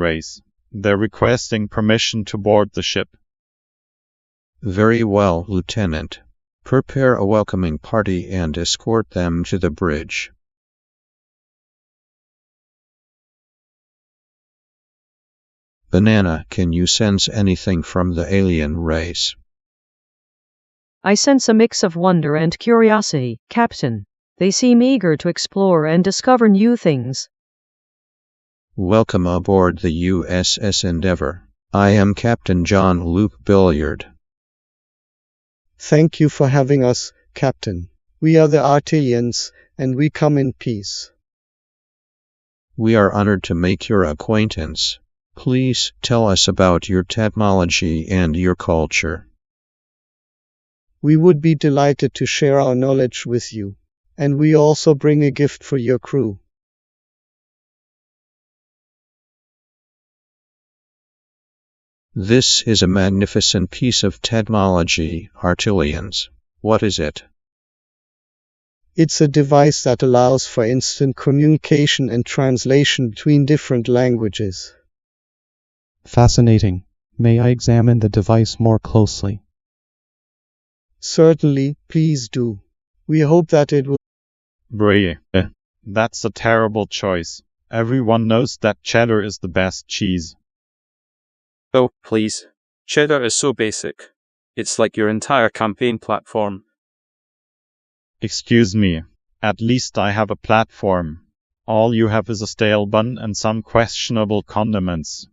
race. They're requesting permission to board the ship. Very well, Lieutenant. Prepare a welcoming party and escort them to the bridge. Banana, can you sense anything from the alien race? I sense a mix of wonder and curiosity, Captain. They seem eager to explore and discover new things. Welcome aboard the USS Endeavour. I am Captain John Luke Billiard. Thank you for having us, Captain. We are the Artilians, and we come in peace. We are honored to make your acquaintance. Please tell us about your technology and your culture. We would be delighted to share our knowledge with you, and we also bring a gift for your crew. This is a magnificent piece of technology, Artilians. What is it? It's a device that allows for instant communication and translation between different languages. Fascinating. May I examine the device more closely? Certainly, please do. We hope that it will. Brie. That's a terrible choice. Everyone knows that cheddar is the best cheese. Oh, please. Cheddar is so basic. It's like your entire campaign platform. Excuse me. At least I have a platform. All you have is a stale bun and some questionable condiments.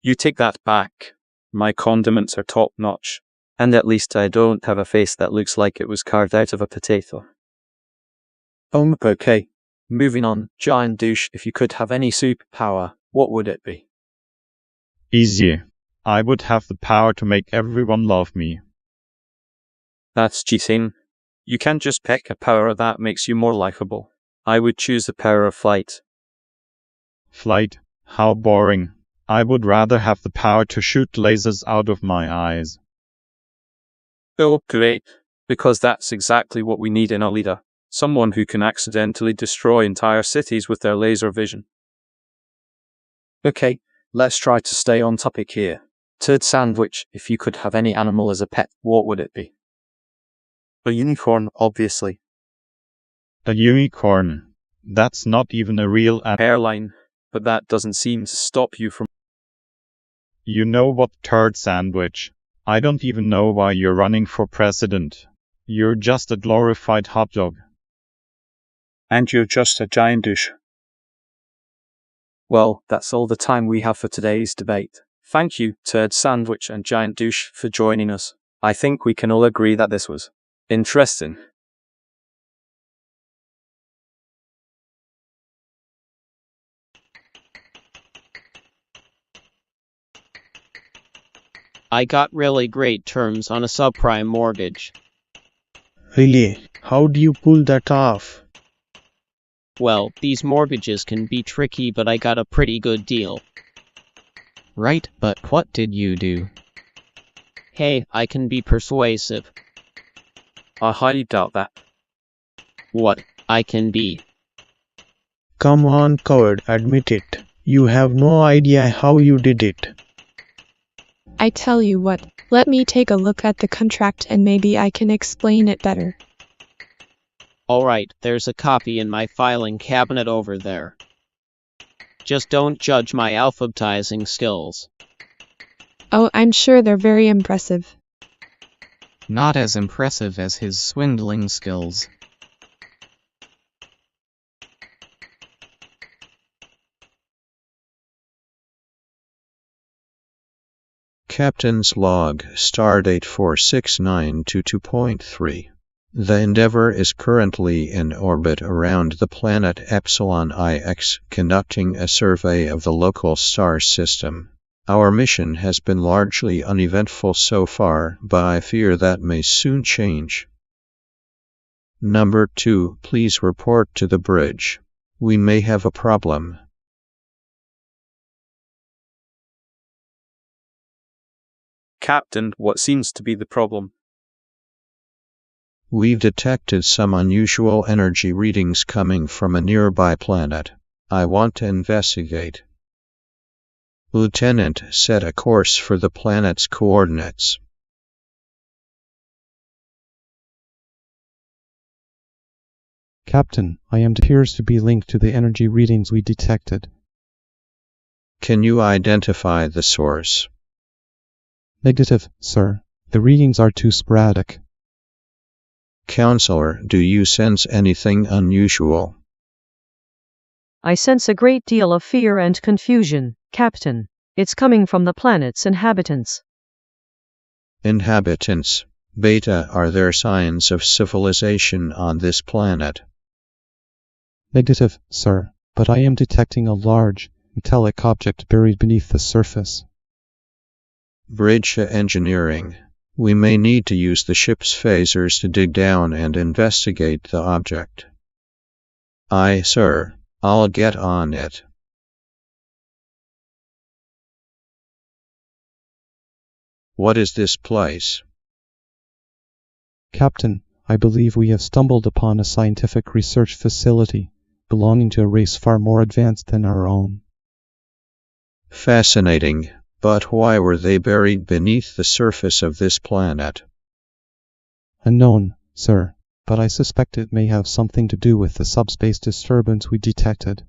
You take that back. My condiments are top-notch. And at least I don't have a face that looks like it was carved out of a potato. Okay. Moving on. Giant douche, if you could have any superpower, what would it be? Easy. I would have the power to make everyone love me. That's cheating. You can't just pick a power that makes you more likable. I would choose the power of flight. Flight? How boring. I would rather have the power to shoot lasers out of my eyes. Oh, great. Because that's exactly what we need in a leader. Someone who can accidentally destroy entire cities with their laser vision. Okay, let's try to stay on topic here. Turd sandwich, if you could have any animal as a pet, what would it be? A unicorn, obviously. A unicorn? That's not even a real airline, but that doesn't seem to stop you from... You know what, turd sandwich? I don't even know why you're running for president. You're just a glorified hot dog. And you're just a giant douche. Well, that's all the time we have for today's debate. Thank you, Turd Sandwich and Giant Douche, for joining us. I think we can all agree that this was interesting. I got really great terms on a subprime mortgage. Really? How do you pull that off? Well, these mortgages can be tricky, but I got a pretty good deal. Right, but what did you do? Hey, I can be persuasive. I highly doubt that. What? I can be. Come on, coward, admit it. You have no idea how you did it. I tell you what, let me take a look at the contract and maybe I can explain it better. Alright, there's a copy in my filing cabinet over there. Just don't judge my alphabetizing skills. Oh, I'm sure they're very impressive. Not as impressive as his swindling skills. Captain's Log, Stardate 46922.3. The Endeavour is currently in orbit around the planet Epsilon IX, conducting a survey of the local star system. Our mission has been largely uneventful so far, but I fear that may soon change. Number 2, please report to the bridge. We may have a problem. Captain, what seems to be the problem? We've detected some unusual energy readings coming from a nearby planet. I want to investigate. Lieutenant, set a course for the planet's coordinates. Captain, appears to be linked to the energy readings we detected. Can you identify the source? Negative, sir. The readings are too sporadic. Counselor, do you sense anything unusual? I sense a great deal of fear and confusion, Captain. It's coming from the planet's inhabitants. Inhabitants. Beta, are there signs of civilization on this planet? Negative, sir, but I am detecting a large, metallic object buried beneath the surface. Bridge engineering. We may need to use the ship's phasers to dig down and investigate the object. Aye, sir. I'll get on it. What is this place? Captain, I believe we have stumbled upon a scientific research facility belonging to a race far more advanced than our own. Fascinating, but why were they buried beneath the surface of this planet? Unknown, sir, but I suspect it may have something to do with the subspace disturbance we detected.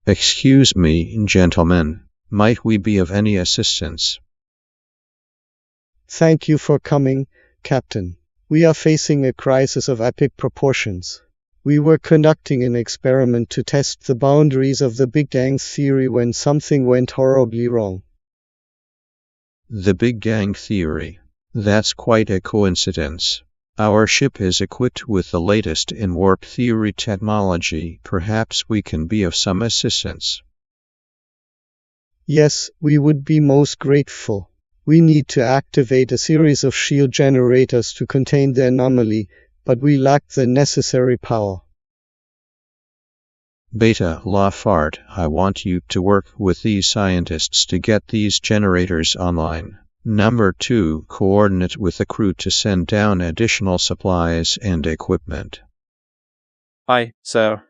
Excuse me, gentlemen. Might we be of any assistance? Thank you for coming, Captain. We are facing a crisis of epic proportions. We were conducting an experiment to test the boundaries of the Big Bang Theory when something went horribly wrong. The Big Bang Theory. That's quite a coincidence. Our ship is equipped with the latest in warp theory technology. Perhaps we can be of some assistance. Yes, we would be most grateful. We need to activate a series of shield generators to contain the anomaly, but we lack the necessary power. Beta Lafart, I want you to work with these scientists to get these generators online. Number 2, coordinate with the crew to send down additional supplies and equipment. Aye, sir.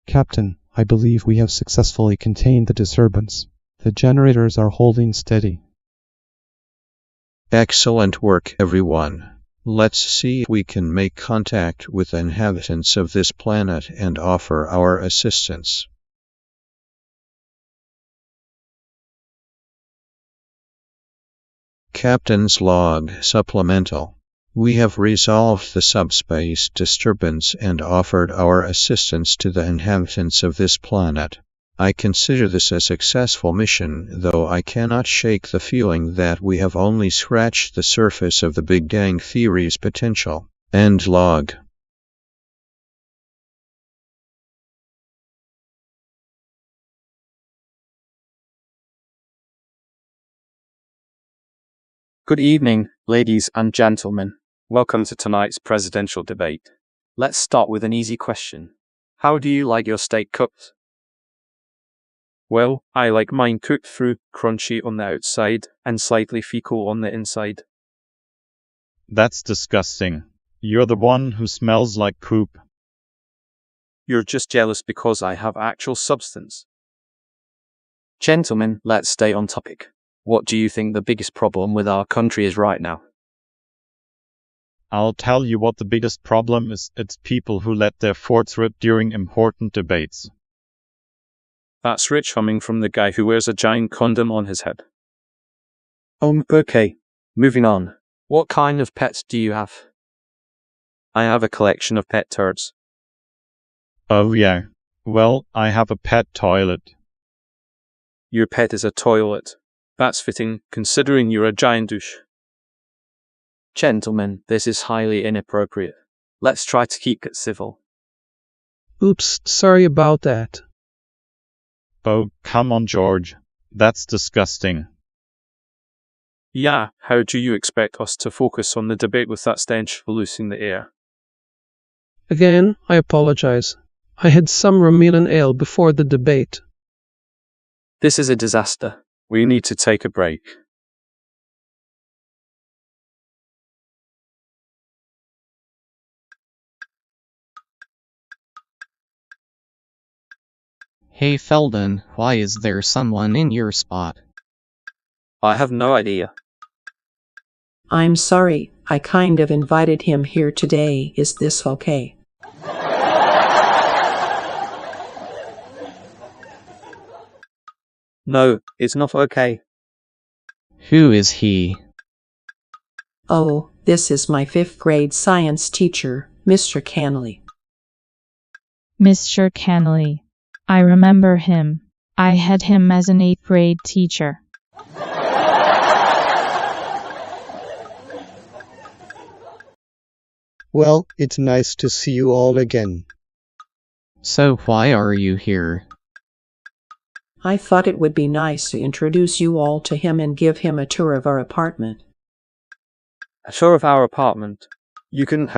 Captain, I believe we have successfully contained the disturbance. The generators are holding steady. Excellent work, everyone. Let's see if we can make contact with the inhabitants of this planet and offer our assistance. Captain's Log Supplemental. We have resolved the subspace disturbance and offered our assistance to the inhabitants of this planet. I consider this a successful mission, though I cannot shake the feeling that we have only scratched the surface of the Big Bang Theory's potential. End log. Good evening, ladies and gentlemen. Welcome to tonight's presidential debate. Let's start with an easy question. How do you like your steak cooked? Well, I like mine cooked through, crunchy on the outside, and slightly fecal on the inside. That's disgusting. You're the one who smells like poop. You're just jealous because I have actual substance. Gentlemen, let's stay on topic. What do you think the biggest problem with our country is right now? I'll tell you what the biggest problem is. It's people who let their forts rip during important debates. That's Rich humming from the guy who wears a giant condom on his head. Okay. Moving on. What kind of pets do you have? I have a collection of pet turds. Oh yeah. Well, I have a pet toilet. Your pet is a toilet. That's fitting, considering you're a giant douche. Gentlemen, this is highly inappropriate. Let's try to keep it civil. Oops, sorry about that. Oh, come on, George. That's disgusting. Yeah, how do you expect us to focus on the debate with that stench polluting the air? Again, I apologize. I had some Romulan ale before the debate. This is a disaster. We need to take a break. Hey Feldon, why is there someone in your spot? I have no idea. I'm sorry, I kind of invited him here today. Is this okay? No, it's not okay. Who is he? Oh, this is my 5th grade science teacher, Mr. Canley. Mr. Canley. I remember him. I had him as an 8th grade teacher. Well, it's nice to see you all again. So why are you here? I thought it would be nice to introduce you all to him and give him a tour of our apartment. A tour of our apartment? You couldn't